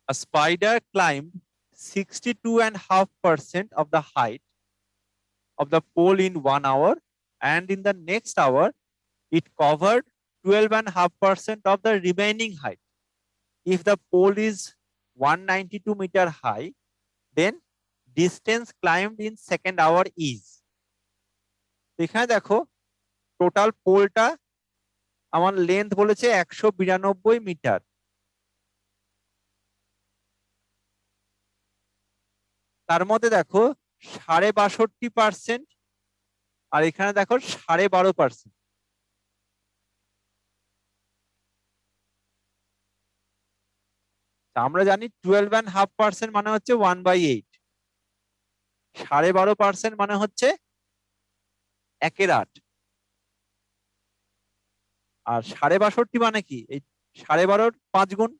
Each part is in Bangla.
A spider climbed 62.5% of the height of the pole in 1 hour, and in the next hour, it covered 12.5% of the remaining height. If the pole is 192 meter high, then distance climbed in second hour is. এখানে দেখো টোটাল পোলটা আমার লেন্থ বলেছে 192 মিটার। তার মধ্যে দেখো 62.5% আর এখানে দেখো 12.5%। আমরা জানি 12.5% মানে হচ্ছে 1/8, 12.5% মানে হচ্ছে 1/8, আর 62.5 মানে কি এই 12.5 5 গুণ,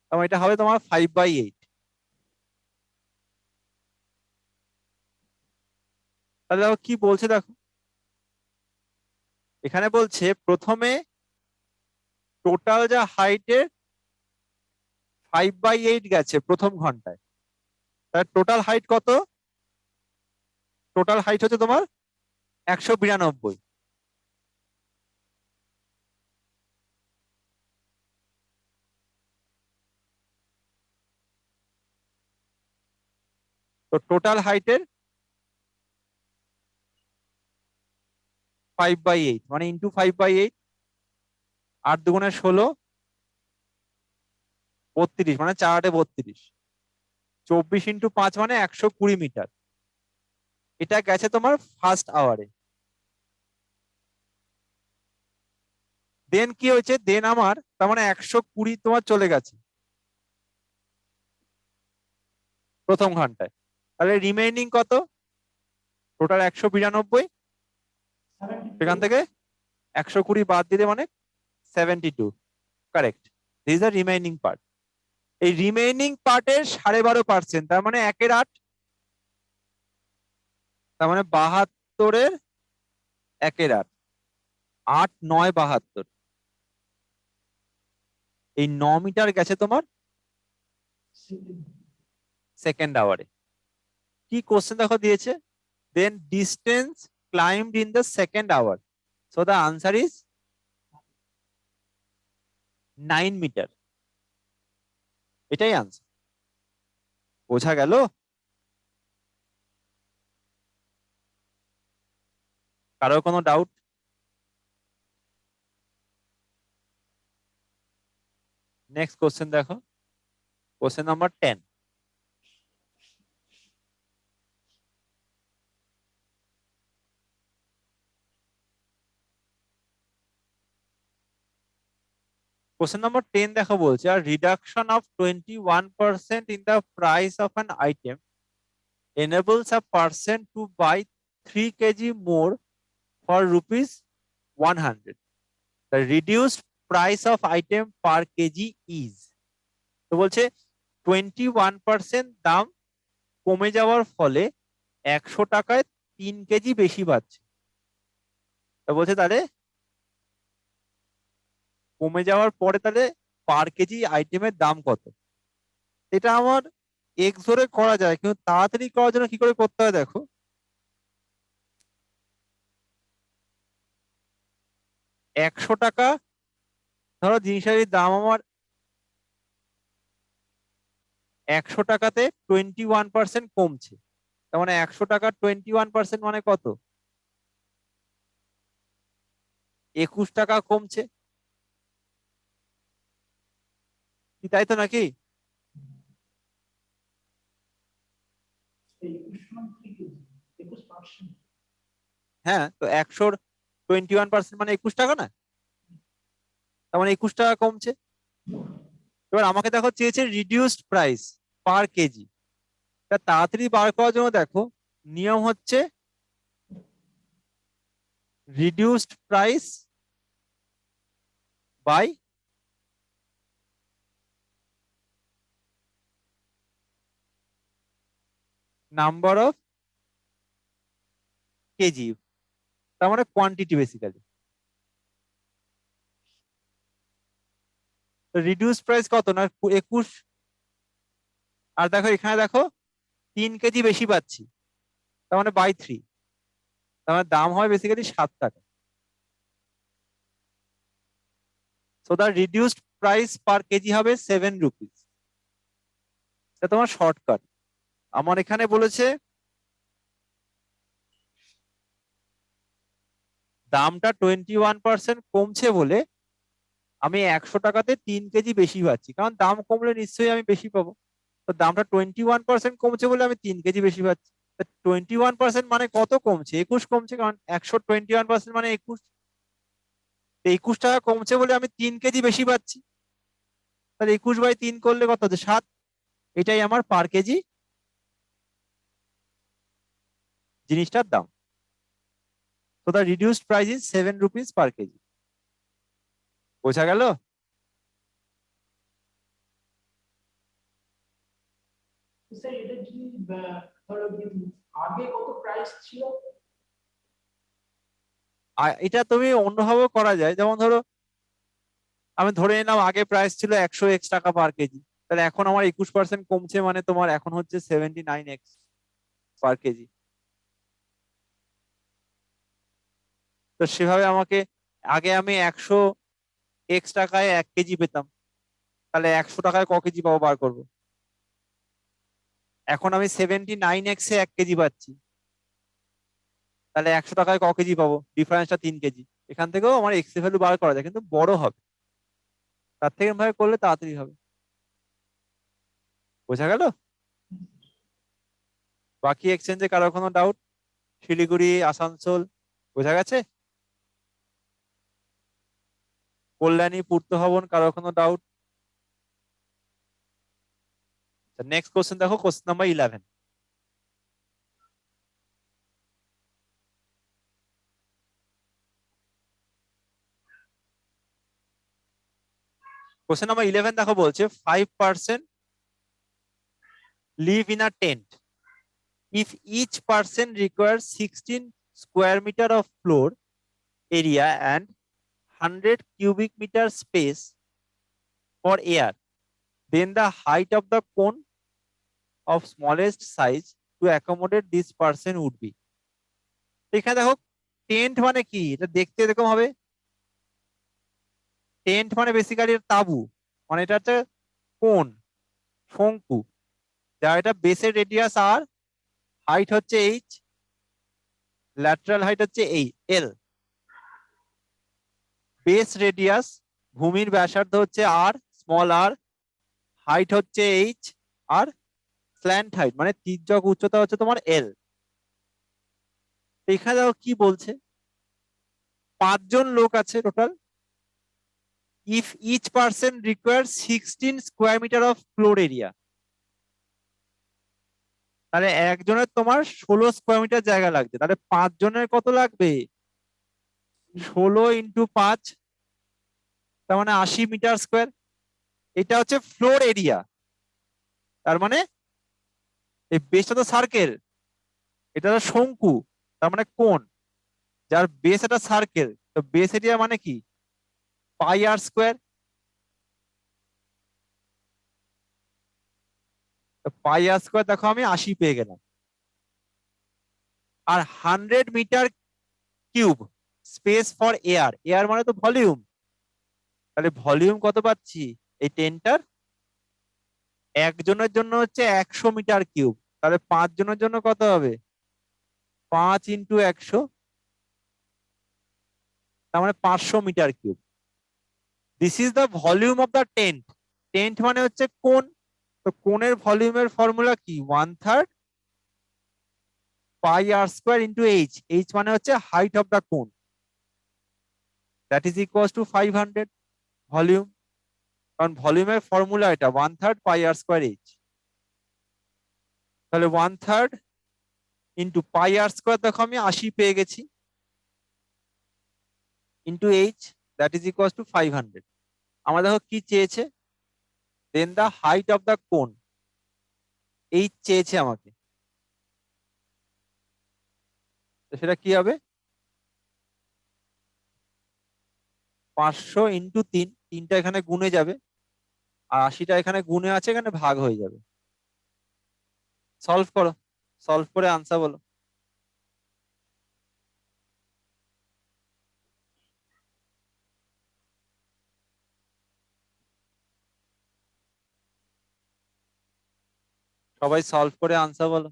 তাহলে এটা হবে তোমার 5/8। তাহলে দেখো কি বলছে, দেখো এখানে বলছে প্রথমে টোটাল যা হাইটের 5/8 গেছে প্রথম ঘন্টায়, তার টোটাল হাইট কত? টোটাল হাইট হচ্ছে তোমার 192। তো টোটাল হাইটের 5/8 মানে ইন্টু 5/8, 8 দুগুণে 16, 32 মানে 4 8 32, 24 ইন্টু 5 মানে 120 মিটার। এটা গেছে তোমার ফার্স্ট আওয়ারে। দেন কি হয়েছে, দেন আমার তার মানে 120 তোমার চলে গেছে প্রথম ঘন্টায়। তাহলে রিমেইনিং কত? টোটাল 192, সেখান থেকে 120 বাদ দিলে মানে 72। Correct, this is the remaining part. এই রিমেইনিং পার্টের 12.5%, তার মানে 1/8, তার মানে 72-এর 1/8, 8 9 72। এই 9 মিটার গেছে তোমার সেকেন্ড আওয়ারে। কি কোশ্চেন দেখো দিয়েছে, then distance climbed in the second hour, so the answer is 9 metre. এটাই আনসার। বোঝা গেল? কারো কোনো ডাউট? নেক্সট কোশ্চেন দেখো, কোশ্চেন নাম্বার 10। Question number 10 দেখো বলছে, a reduction of 21% in the price of an item enables a person to buy 3 kg more for rupees 100. The reduced price of item per kg is, তো বলছে 21% দাম কমে যাওয়ার ফলে 100 টাকায় 3 কেজি বেশি পাচ্ছে। তো বলছে তাহলে কমে যাওয়ার পরে তাহলে পার কেজি আইটেমের দাম কত? এটা আমার এক্স ধরে করা যায়, কিন্তু তাড়াতাড়ি করার জন্য কি করে করতে হয় দেখো, 100 টাকা ধরো জিনিসের দাম আমার 100 টাকাতে 21% কমছে, তার মানে 100 টাকা 21% মানে কত? 21 টাকা কমছে, কি তাই তো নাকি? হ্যাঁ, তো 100-র 21% মানে 21 টাকা না, তার মানে 21 টাকা কমছে। এবার আমাকে দেখো চেয়েছে রিডিউসড প্রাইস পার কেজি, তা তাড়াতাড়ি বার করার জন্য দেখো নিয়ম হচ্ছে reduced price by number of kg, তার মানে কোয়ান্টিটি বেসিক্যালি। রিডিউস প্রাইস কত না 21, আর দেখো এখানে দেখো 3 কেজি বেশি পাচ্ছি, তার মানে বাই 3, তার মানে দাম হয় বেসিক্যালি 7 টাকা। So the reduced price per KG হবে 7 রুপিস। এটা তোমার শর্টকাট। আমার এখানে বলেছে দামটা 21% কমছে বলে আমি 100 টাকাতে 3 কেজি বেশি পাচ্ছি, কারণ দাম কমলে নিশ্চয়ই আমি বেশি পাবো। তো দামটা 21% কমছে বলে আমি 3 কেজি বেশি পাচ্ছি। 21% মানে কত কমছে? 21 কমছে, কারণ 100 21% মানে 21। 21 টাকা কমছে বলে আমি 3 কেজি বেশি পাচ্ছি। তাহলে 21/3 করলে কত হচ্ছে? 7। এটাই আমার পার কেজি জিনিসটার দাম। তো the reduced price is 7 rupees per KG. বোঝা গেল? স্যার এটা যদি ধরো আগে কত প্রাইস ছিল? এটা তুমি অন্যভাবেও করা যায়, যেমন ধরো আমি ধরে নিলাম আগে প্রাইস ছিল 100x টাকা পার কেজি, তাহলে এখন আমার 21% কমছে, মানে তোমার এখন হচ্ছে 79x পার কেজি। তো সেভাবে আমাকে, আগে আমি 100x টাকায় 1 কেজি পেতাম, তাহলে 100 টাকায় ক কেজি পাবো বার করবো। এখন আমি 79x-এ 1 কেজি পাচ্ছি, তাহলে 100 টাকায় ক কেজি পাবো? ডিফারেন্সটা 3 কেজি। এখান থেকেও আমার এক্স এর ভ্যালু বার করা যায়, কিন্তু বড় হবে। তার থেকে ভাবে করলে তাড়াতাড়ি হবে। বোঝা গেল? বাকি এক্সচেঞ্জে কারো কোনো ডাউট? শিলিগুড়ি, আসানসোল বোঝা গেছে? কল্যাণী, পূর্ত ভবন কারো কোনো ডাউট? নেক্সট কোশ্চেন দেখো, কোশ্চেন নাম্বার 11। কোশ্চেন নাম্বার 11 দেখো, বলছে 5% live in a tent. If each person requires 16 square meter of floor area and 100 cubic meter space for air, then the height of the cone of smallest size to accommodate this person would be. এখানে দেখো টেন্ট মানে কি, এটা দেখতে এরকম হবে। টেন্ট মানে বেসিক্যালি তাঁবু, মানে এটা হচ্ছে কোন, শঙ্কু, যার এটা বেসের রেডিয়াস আর, হাইট হচ্ছে এইচ, ল্যাটারাল হাইট হচ্ছে এই এল। বেস রেডিয়াস, ভূমির ব্যাসার্ধ হচ্ছে আর, স্মল আর, হাইট হচ্ছে এইচ, আর স্ল্যান্ট হাইট মানে তির্যক উচ্চতা হচ্ছে তোমার এল। এখানে দেখো কি বলছে, 5 জন লোক আছে total. If each person require 16 square metre of floor area, তাহলে একজনের তোমার 16 স্কোয়ার মিটার জায়গা লাগছে, তাহলে 5 জনের কত লাগবে? 16 × 5, তার মানে 80 মিটার স্কোয়ার। এটা হচ্ছে ফ্লোর এরিয়া। তার মানে এই বেসটা তো সার্কেল, এটা তো শঙ্কু, তার মানে কোন যার বেস একটা সার্কেল, তো বেস এরিয়া মানে কি? Pi r square. তো পাই আর স্কোয়ার দেখো আমি 80 পেয়ে গেলাম। আর 100 metre cube space for air, air মানে তো ভলিউম, তাহলে ভলিউম কত পাচ্ছি এই টেনটার? একজনের জন্য হচ্ছে 100 মিটার কিউব, তাহলে 5 জনের জন্য কত হবে? 5 × 100, তার মানে 500 metre cube. This is the volume of the tent. Tent মানে হচ্ছে কোন, তো কোণের ভলিউমের ফর্মুলা কি? 1/3 pi r square into h. H মানে হচ্ছে height of the cone, that is equal to 500 volume. কারণ ভলিউমের ফর্মুলা এটা 1/3 পাই আর স্কোয়ার এইচ। তাহলে 1/3 ইন্টু পাই আর স্কোয়ার দেখো আমি 80 পেয়ে গেছি, into H, that is equal to 500। আমরা দেখো কি চেয়েছে, দেন দ্য হাইট অফ দ্য কোন, এইচ চেয়েছে আমাকে। তো সেটা কি হবে? 500 × 3, 3টা এখানে গুণে যাবে, আর 80টা এখানে গুণে আছে, এখানে ভাগ হয়ে যাবে। সলভ করো, সলভ করে আনসার বলো। সবাই সলভ করে আনসার বলো।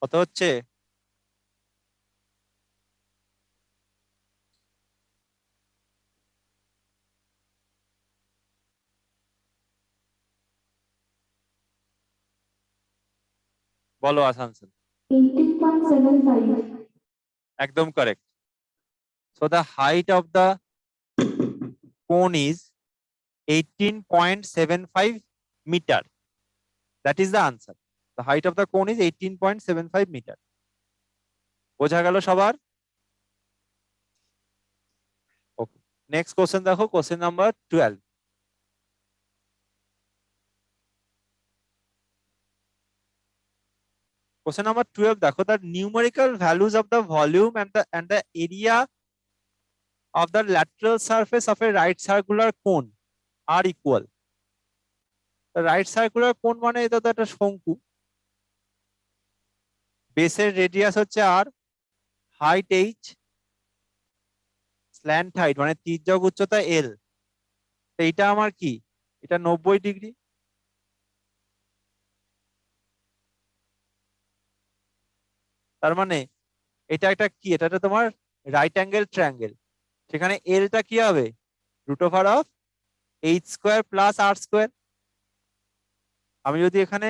কত হচ্ছে? বলো আসানসোল। 18.75. একদম correct. So the height of the cone is 18.75 metre. That is the answer. The height of the cone is 18.75 metre. বোঝা গেল সবার? ওকে, নেক্সট কোশ্চেন দেখো, কোশ্চেন নাম্বার 12। Question number 12 দেখো, the numerical values of the volume and the area of the lateral surface of a right circular cone are equal. The right circular cone মানে এটা তো একটা শঙ্কু, বেসের রেডিয়াস হচ্ছে আর, হাইট এইচ, স্ল্যান্ট হাইট মানে তির্যক উচ্চতা এল। এইটা আমার কি? এটা 90 ডিগ্রি। তার মানে এটা একটা কি, এটা একটা তোমার রাইট অ্যাঙ্গেল ট্রায়াঙ্গেল। সেখানে এলটা কি হবে? Root over of H square plus R square. আমি যদি এখানে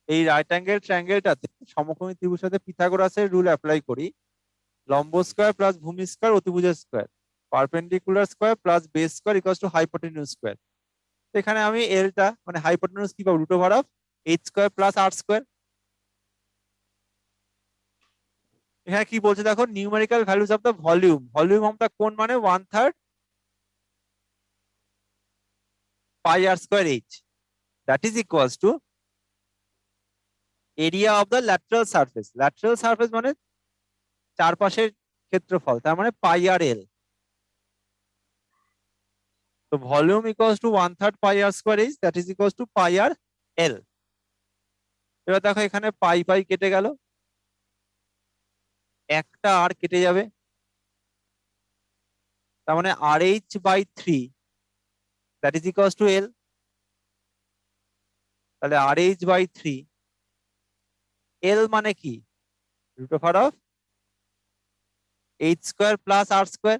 এই রাইট অ্যাঙ্গেল ট্রায়াঙ্গেলটাতে সমকোণী ত্রিভুজের সাথে পিথাগোরাসের রুল অ্যাপ্লাই করি, লম্ব স্কয়ার প্লাস ভূমি স্কয়ার অতিভুজের square, perpendicular square plus base square equals to hypotenuse square. এখানে আমি এলটা মানে হাইপোটেনিউজ কি পাবো? Root over of H square plus R square. এখানে কি বলছে দেখো, numerical values of the volume, volume of the cone মানে 1/3 pi R square H, that is equals to area of the lateral surface. Lateral surface মানে চারপাশের ক্ষেত্রফল, তার মানে পাই আর এল। তো volume equals to 1/3 pi R square H, that is equals to pi R L. এবার দেখো এখানে পাই পাই কেটে গেল, একটা আর কেটে যাবে, তার মানে R H by 3 that is equals to L. তাহলে আর এইচ বাই 3 এল মানে কি? Root over of H square plus R square.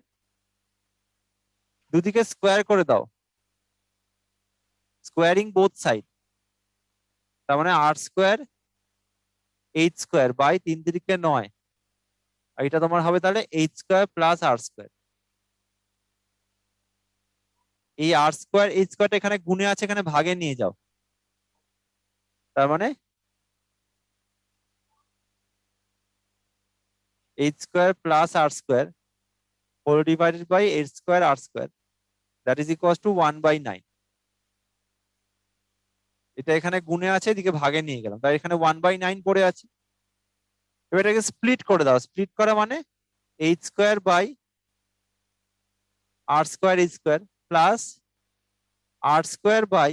দুদিকে স্কোয়ার করে দাও, স্কোয়ারিং বোথ সাইড, তার মানে R square H square by 3 দিকে 9, আর এটা তোমার হবে তাহলে এইচ স্কোয়ার প্লাস আর স্কোয়ার। এই আর স্কোয়ার এইচ স্কোয়ারটা এখানে গুণে আছে, এখানে ভাগে নিয়ে যাও, তার মানে h square plus R square whole divided by H square R square, that is equals to 1/9। এটা এখানে গুণে আছে, এদিকে ভাগে নিয়ে গেলাম, তাই এখানে 1/9 পড়ে আছে। এবার এটাকে স্প্লিট করে দাও, স্প্লিট করা মানে h square by r square H square plus R square by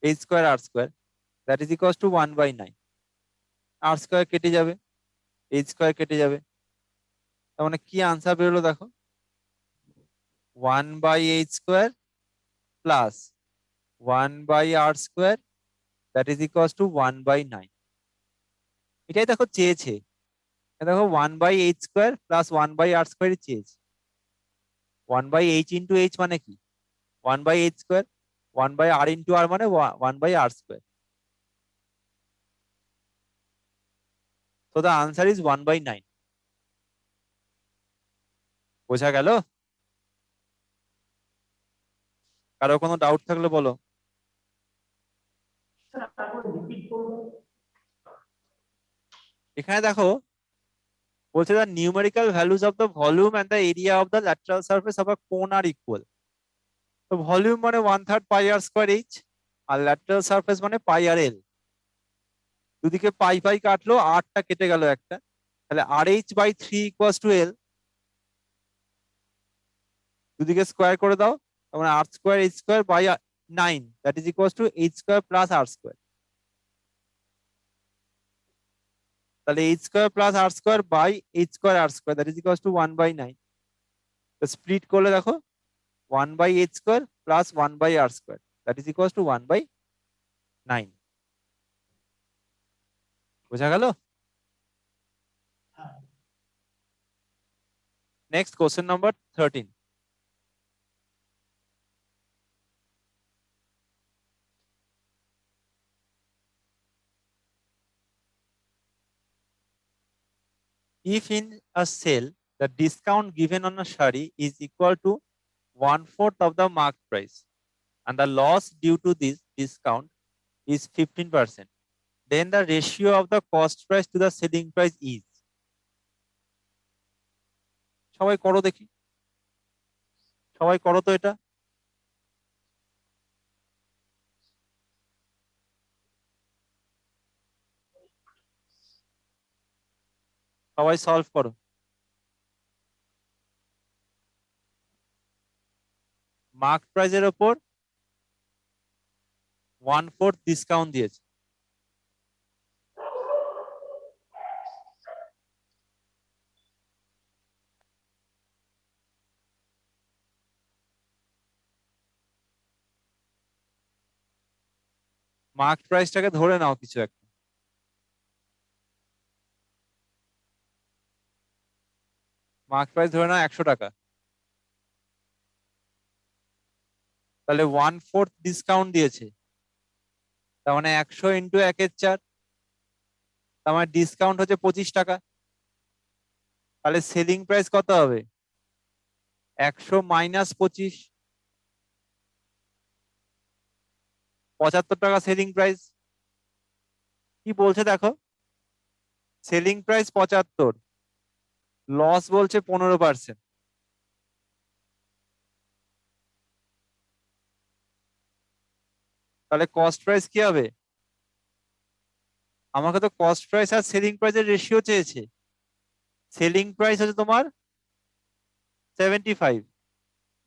H square R square, that is equals to 1/9। R square কেটে যাবে, এইচ স্কোয়ার কেটে যাবে, তার মানে কি আনসার বেরোলো দেখো, 1/এইচ স্কোয়ার প্লাস 1/আর square, that is equals to 1/9। এটাই দেখো চেয়েছে, দেখো 1/এইচ স্কোয়ার প্লাস 1/আর স্কোয়ারই চেয়েছে। 1/এইচ ইন্টু এইচ মানে কি? 1/এইচ স্কোয়ার, 1/আর ইন্টু আর মানে 1/আর square. So the answer is 1/9. বোঝা গেল? কারো কোনো ডাউট থাকলে বলো। স্যার তারপর রিপিট করবো। এখানে দেখো বলছে the numerical values of the volume and the area of the lateral surface of a cone are equal. তো ভলিউম মানে 1/3 পাই আর স্কয়ার এইচ, আর ল্যাটারাল সারফেস মানে পাই আর এল। দুদিকে পাই পাই কাটলো, আরটা কেটে গেল একটা, তাহলে R H by 3 equals to L. দুদিকে স্কোয়ার করে দাও, তার মানে R square H square by 9, that is equals to H square plus R square. তাহলে H square plus R square by H square R square, that is equals to 1/9। Split করলে দেখো 1/h square plus 1/r square, that is equals to 1/9। বোঝা গেল? হ্যাঁ। Next question number 13। If in a sale the discount given on a shari is equal to 1/4 of the marked price and the loss due to this discount is 15%, then the ratio of the cost price to the selling price is। সবাই করো দেখি, সবাই করো তো এটা। সবাই সলভ করো। মার্ক প্রাইজের উপর 1/4 ডিসকাউন্ট দিয়েছে। মার্ক প্রাইসটাকে ধরে নাও কিছু একটা। মার্ক প্রাইস ধরে নাও 100 টাকা। তাহলে 1/4 ডিসকাউন্ট দিয়েছে, তার মানে 100 ইন্টু 1/4, তার মানে ডিসকাউন্ট হচ্ছে 25 টাকা। তাহলে সেলিং প্রাইস কত হবে? 100 মাইনাস 25, 75 টাকা সেলিং প্রাইস। কি বলছে দেখো, সেলিং প্রাইস 75, লস বলছে 15%। তাহলে কস্ট প্রাইস কি হবে? আমাকে তো কস্ট প্রাইস আর সেলিং প্রাইসের রেশিও চেয়েছে। সেলিং প্রাইস হচ্ছে তোমার 75,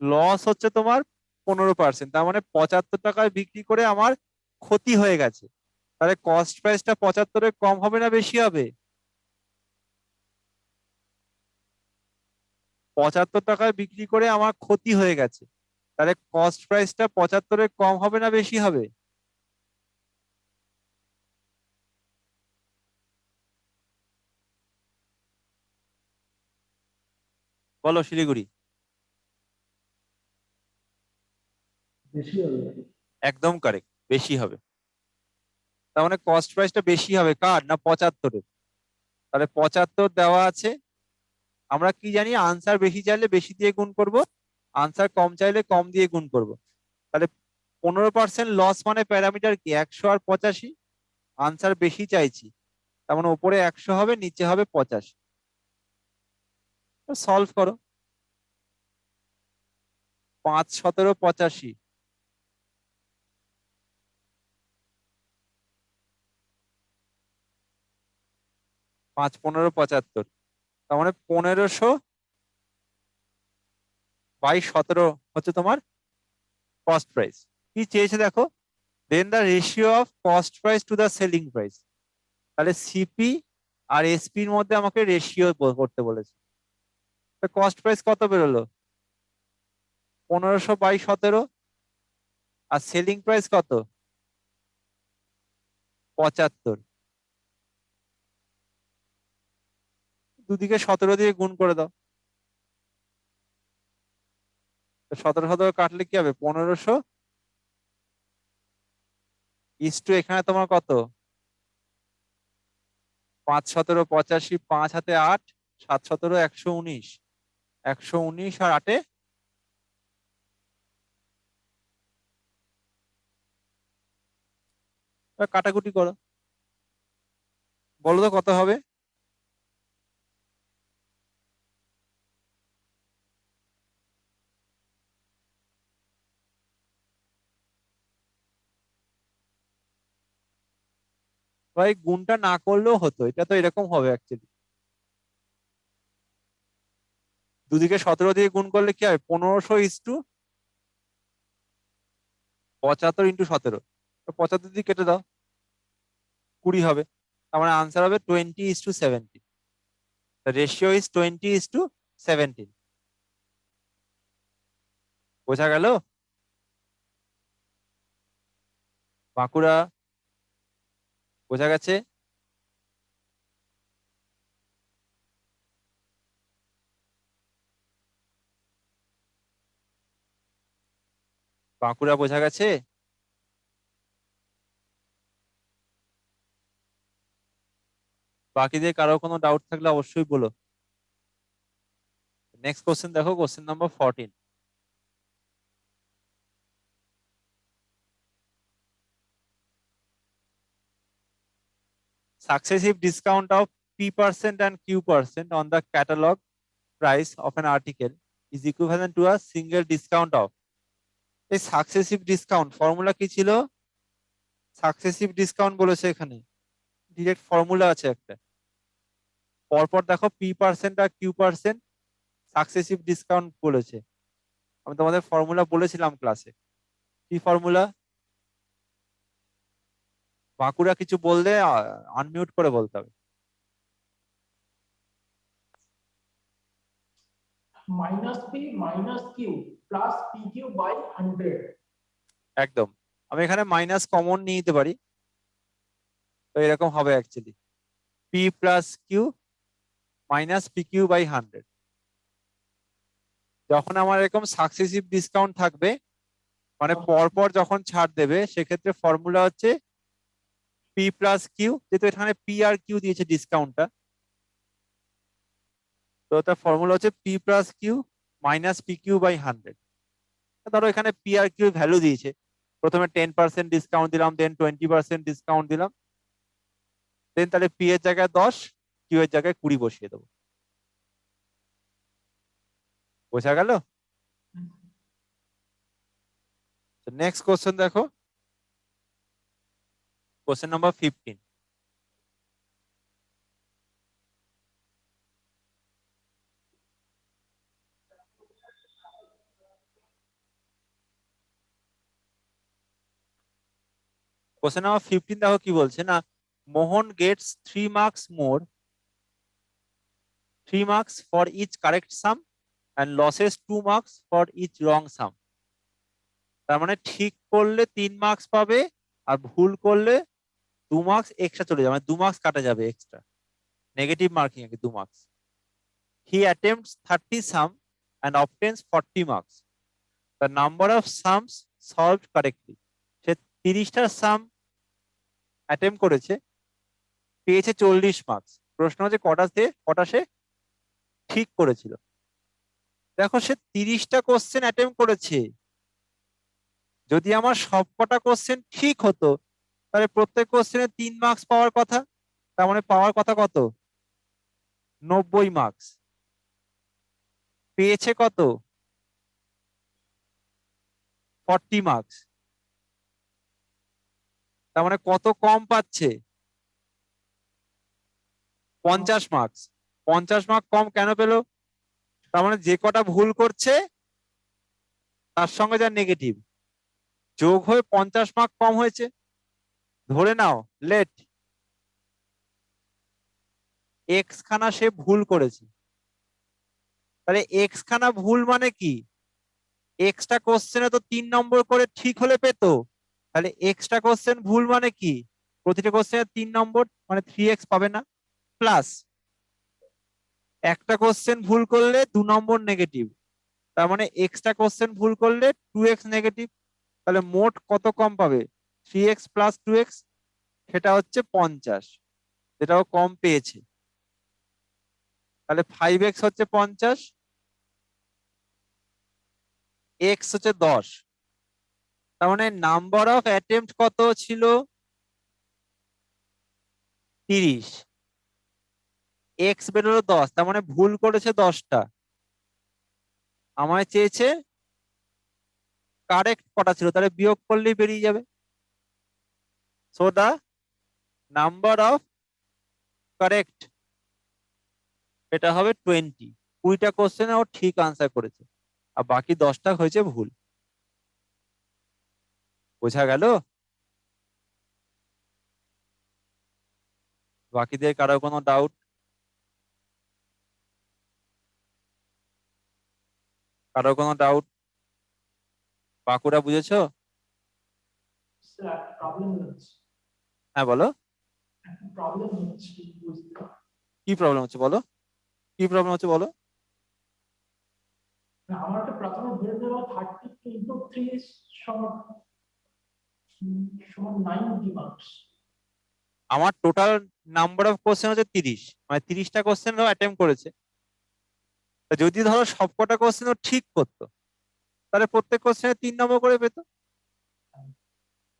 লস হচ্ছে তোমার 15%, তার মানে 75 টাকায় বিক্রি করে আমার ক্ষতি হয়ে গেছে। তাহলে কস্ট প্রাইসটা 75-এর কম হবে না বেশি হবে? 75 টাকায় বিক্রি করে আমার ক্ষতি হয়ে গেছে, তাহলে কস্ট প্রাইসটা 75-এর কম হবে না বেশি হবে? বলো শিলিগুড়ি। বেশি হবে। একদম কারেক্ট, বেশি হবে। তার মানে কস্ট প্রাইসটা বেশি হবে কার না 75-এর। তাহলে 75 দেওয়া আছে, আমরা কি জানি আনসার বেশি চাইলে বেশি দিয়ে গুণ করব, আনসার কম চাইলে কম দিয়ে গুণ করব। তাহলে 15% লস মানে প্যারামিটার কি 100 আর 85, আনসার বেশি চাইছি, তার মানে উপরে 100 হবে নিচে হবে 85। সলভ করো। 5 17 85, 5 15 75, তার মানে 1500 বাই 17 হচ্ছে তোমার কস্ট প্রাইস। কি চেয়েছে দেখো, then the ratio of cost price to the selling price. তাহলে সিপি আর এসপির মধ্যে আমাকে রেশিও করতে বলেছে। কস্ট প্রাইস কত বেরোলো? 1500 বাই 17, আর সেলিং প্রাইস কত? 75। দুদিকে 17 দিয়ে গুণ করে দাও। 17 17 কাটলে কি হবে? 1500 ইস্টু এখানে তোমার কত? 5 17 85, 5 হাতে 8, 7 17 119, 119 আর 8-এ কাটাকুটি করো, বলো তো কত হবে? ভাই গুণটা না করলেও হতো, এটা তো এরকম হবে অ্যাকচুয়ালি। দুদিকে 17 দিয়ে গুণ করলে কি হয়, 1500 × 75 × 17, 75 দিয়ে কেটে দাও, 20 হবে। তার মানে আনসার হবে 20:17। Ratio is 20:17। বোঝা গেল? বাঁকুড়া, বোঝা গেছে? বাঁকুড়া বোঝা গেছে? বাকিদের কারো কোনো ডাউট থাকলে অবশ্যই বলো। নেক্সট কোশ্চেন দেখো, question number 14। Successive discount of P% and Q% on the catalog price of an article is equivalent to a single discount of. এই সাকসেসিভ ডিসকাউন্ট ফর্মুলা কি ছিল? সাকসেসিভ ডিসকাউন্ট বলেছে এখানে, ডিরেক্ট ফর্মুলা আছে একটা। পরপর দেখো P% আর Q% সাকসেসিভ ডিসকাউন্ট বলেছে। আমি তোমাদের ফর্মুলা বলেছিলাম ক্লাসে। কি ফর্মুলা? বাঁকুড়া কিছু বললে আনমিউট করে বলতে হবে। -P - Q plus PQ by 100। একদম, আমি এখানে মাইনাস কমন নিয়ে নিতে পারি, তো এরকম হবে অ্যাকচুয়ালি, P + Q - PQ/100। যখন আমার এরকম সাকসেসিভ ডিসকাউন্ট থাকবে, মানে পরপর যখন ছাড় দেবে, সেক্ষেত্রে ফর্মুলা হচ্ছে P + Q, যেহেতু এখানে P আর Q দিয়েছে ডিসকাউন্টটা, তো তার ফর্মুলা হচ্ছে P + Q - PQ/100। ধরো এখানে P আর Q ভ্যালু দিয়েছে, প্রথমে 10% ডিসকাউন্ট দিলাম, দেন 20% ডিসকাউন্ট দিলাম, দেন তাহলে P এর জায়গায় 10, Q এর জায়গায় 20 বসিয়ে দেবো। বোঝা গেল? নেক্সট কোশ্চেন দেখো, কোশ্চেন নাম্বার 15। কোশ্চেন নাম্বার 15 দেখো কি বলছে না, মোহন Gates 3 marks more, 3 marks for each correct sum and losses 2 marks for each wrong sum। তার মানে ঠিক করলে 3 মার্কস পাবে, আর ভুল করলে 2 মার্কস এক্সট্রা চলে যাবে, মানে 2 মার্কস কাটা যাবে এক্সট্রা, নেগেটিভ মার্কিং আর কি, 2 marks. He attempts 30 sum and obtains 40 marks. The number of sums solved correctly. সে 30টা সাম অ্যাটেম্প করেছে, পেয়েছে 40 মার্কস। প্রশ্ন হচ্ছে কটা সে ঠিক করেছিল। দেখো সে 30টা কোশ্চেন অ্যাটেম্প করেছে, যদি আমার সবকটা কোশ্চেন ঠিক হতো, তাহলে প্রত্যেক কোশ্চেনে 3 মার্কস পাওয়ার কথা, তার মানে পাওয়ার কথা কত, 90 মার্কস। পেয়েছে কত, 40 মার্কস। তার মানে কত কম পাচ্ছে, 50 মার্কস। 50 মার্ক কম কেন পেলো? তার মানে যে কটা ভুল করছে তার সঙ্গে যা নেগেটিভ যোগ হয়ে 50 মার্ক কম হয়েছে। ধরে নাও লেট এক্স খানা সে ভুল করেছে, তাহলে এক্স খানা ভুল মানে কি, এক্সট্রা কোশ্চেনে তো 3 নম্বর করে ঠিক হলে পেতো, তাহলে এক্সট্রা কোশ্চেন ভুল মানে কি, প্রতিটা কোশ্চেনে 3 নম্বর, মানে 3x পাবে না, প্লাস একটা কোশ্চেন ভুল করলে 2 নম্বর নেগেটিভ, তার মানে এক্সট্রা কোশ্চেন ভুল করলে 2x নেগেটিভ, তাহলে মোট কত কম পাবে, 3x + 2x, সেটা হচ্ছে 50, যেটাও কম পেয়েছে। তাহলে 5x হচ্ছে 50, x হচ্ছে 10। তার মানে নাম্বার অফ অ্যাটেম্পট কত ছিল, 30, x বেরোলো 10, তার মানে ভুল করেছে 10টা, আমায় চেয়েছে কারেক্ট কটা ছিল, তাহলে বিয়োগ করলেই বেরিয়ে যাবে। So the number of correct, এটা হবে 20। 20টা কোশ্চেনে ও ঠিক আনসার করেছে, আর বাকি 10টা হয়েছে ভুল। বোঝা গেল? বাকিদের কারো কোনো ডাউট? কারো কোনো ডাউট? বাঁকুড়া বুঝেছো? স্যার একটা প্রবলেম হচ্ছে, হ্যাঁ বলো, একটা প্রবলেম হচ্ছে বুঝতে। কি প্রবলেম হচ্ছে বলো, কি প্রবলেম হচ্ছে বলো। না, আমার একটা প্রথমে ধরে নেওয়া 30 ইন্টু 3 সমান সমান 90 মার্কস। আমার টোটাল নাম্বার অফ কোশ্চেন হচ্ছে 30, মানে 30টা কোশ্চেন ও অ্যাটেম্প করেছে। তা যদি ধরো সবকটা কোশ্চেন ও ঠিক করতো, তাহলে প্রত্যেক কোশ্চেনে 3 নম্বর করে পেতো।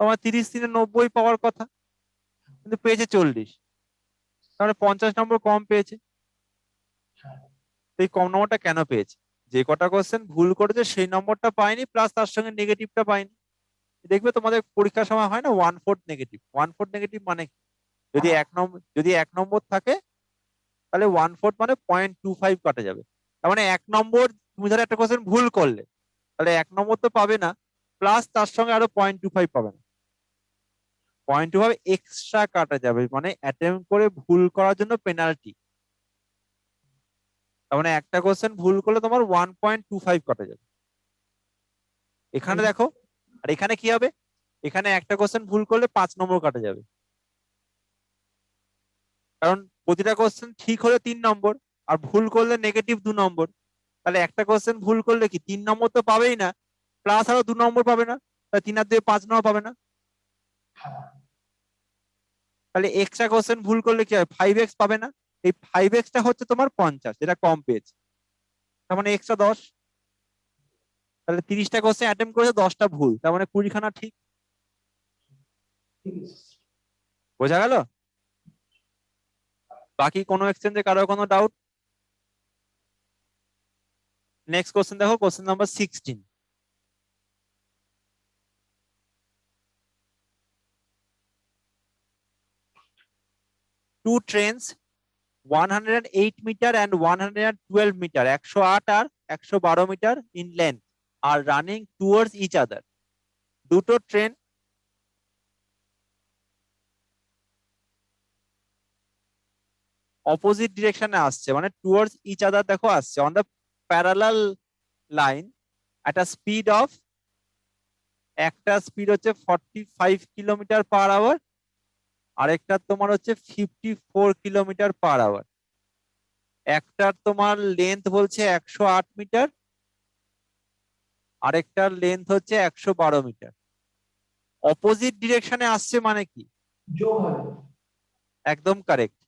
তোমার 30 3 90 পাওয়ার কথা, কিন্তু পেয়েছে 40, তাহলে 50 নম্বর কম পেয়েছে। হ্যাঁ, তো এই কম নম্বরটা কেন পেয়েছে? যে কটা কোশ্চেন ভুল করেছে সেই নম্বরটা পায়নি, প্লাস তার সঙ্গে নেগেটিভটা পায়নি। দেখবে তোমাদের পরীক্ষার সময় হয় না 1/4 নেগেটিভ। 1/4 নেগেটিভ মানে কি? যদি 1 নম্বর থাকে, তাহলে 1/4 মানে 0.25 কাটা যাবে। তার মানে 1 নম্বর, তুমি ধরো একটা কোশ্চেন ভুল করলে, তাহলে 1 নম্বর তো পাবে না, প্লাস তার সঙ্গে আরো 0.25 পাবে না। 0.25 এক্সট্রা কাটা যাবে, মানে অ্যাটেম্প করে ভুল করার জন্য পেনাল্টি। তার মানে একটা কোশ্চেন ভুল করলে তোমার 1.25 কাটা যাবে। এখানে দেখো, আর এখানে কি হবে? এখানে একটা কোশ্চেন ভুল করলে 5 নম্বর কাটা যাবে, কারণ প্রতিটা কোশ্চেন ঠিক হলে 3 নম্বর, আর ভুল করলে নেগেটিভ 2 নম্বর। তাহলে একটা কোশ্চেন ভুল করলে কি 3 নম্বর তো পাবেই না, প্লাস আরো 2 নম্বর পাবে না, তাহলে 3 আর 2 5 নম্বর পাবে না। হ্যাঁ, তাহলে এক্সট্রা কোশ্চেন ভুল করলে কি হয়, 5x পাবে না। এই 5x টা হচ্ছে তোমার 50, যেটা কম পেয়েছে, তার মানে এক্সট্রা 10। তাহলে 30টা কোশ্চেন অ্যাটেম্প করেছে, 10টা ভুল, তার মানে 20খানা ঠিক। ঠিক আছে। বোঝা গেল? বাকি কোনো এক্সচেঞ্জে কারো কোনো ডাউট? নেক্সট কোশ্চেন দেখো, question number 16। Two trains 108 meter and 112 meter, 108 আর 112 metre in length are running towards each other. দুটো ট্রেন অপোজিট ডিরেকশনে আসছে, মানে টুয়ার্ডস ইচ আদার দেখো আসছে on the parallel line at a speed of, একটা স্পিড হচ্ছে 45 কিলোমিটার পার আওয়ার, আরেকটা তোমার হচ্ছে 54 কিলোমিটার পার আওয়ার। একটার তোমার লেন্থ বলছে 108 মিটার, আরেকটার লেন্থ হচ্ছে 112 মিটার। অপোজিট ডিরেকশনে আসছে মানে কি? যোগ হবে। একদম correct.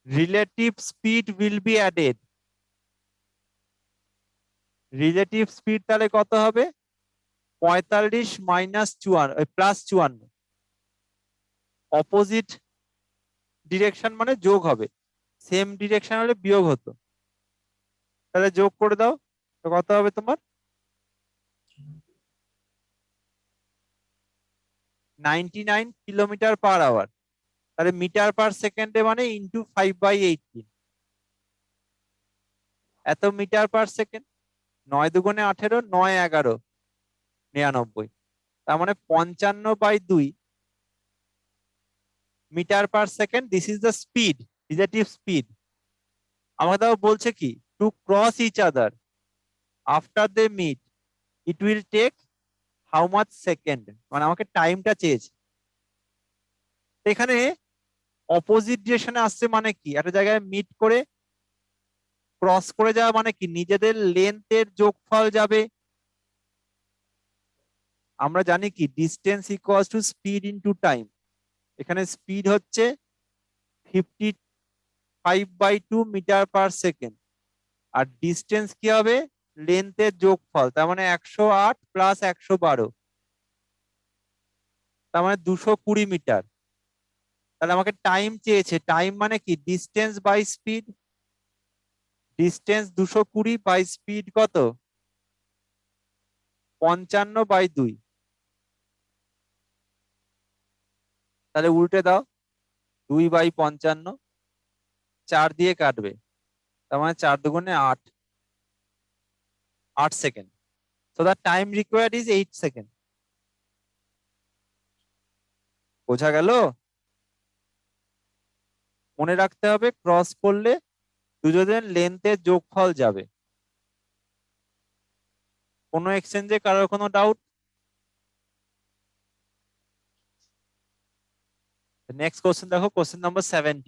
Relative speed will be added. Relative speed তাহলে কত হবে? 45 মাইনাস 54 প্লাস 54। অপোজিট ডিরেকশন মানে যোগ হবে, সেম ডিরেকশন হলে বিয়োগ হতো। তাহলে যোগ করে দাও, তো কত হবে তোমার? 99 কিলোমিটার পার আওয়ার। তাহলে মিটার পার সেকেন্ডে মানে ইন্টু 5/18, এত মিটার পার সেকেন্ড। 9 দুগুণে 18, 9 11 99, তার মানে 55/2 metre per second. This is the speed, relative speed. আমাকে তাও বলছে কি, to cross each other after they meet it will take how much second, মানে আমাকে টাইমটা চেয়েছে। এখানে অপোজিট ডিরেকশনে আসছে মানে কি, একটা জায়গায় মিট করে ক্রস করে যাওয়া মানে কি, নিজেদের লেন্থের যোগফল যাবে। আমরা জানি কি, distance equals to speed into time. এখানে স্পিড হচ্ছে 55/2 মিটার পার সেকেন্ড, আর ডিস্টেন্স কি হবে, লেন্থের যোগফল, তার মানে 108 প্লাস 112, তার মানে 220 মিটার। তাহলে আমাকে টাইম চেয়েছে, টাইম মানে কি, distance by speed. Distance 220 by speed কত, 55/2। তাহলে উল্টে দাও, 2/55, 4 দিয়ে কাটবে, তার মানে 4 দুগুণে 8, 8 second. So the time required is 8 second. বোঝা গেল? মনে রাখতে হবে ক্রস করলে দুজনের লেন্থের যোগফল যাবে। কোনো এক্সচেঞ্জে কারোর কোনো ডাউট? নেক্সট কোশ্চেন দেখো, কোশ্চেন নাম্বার 70।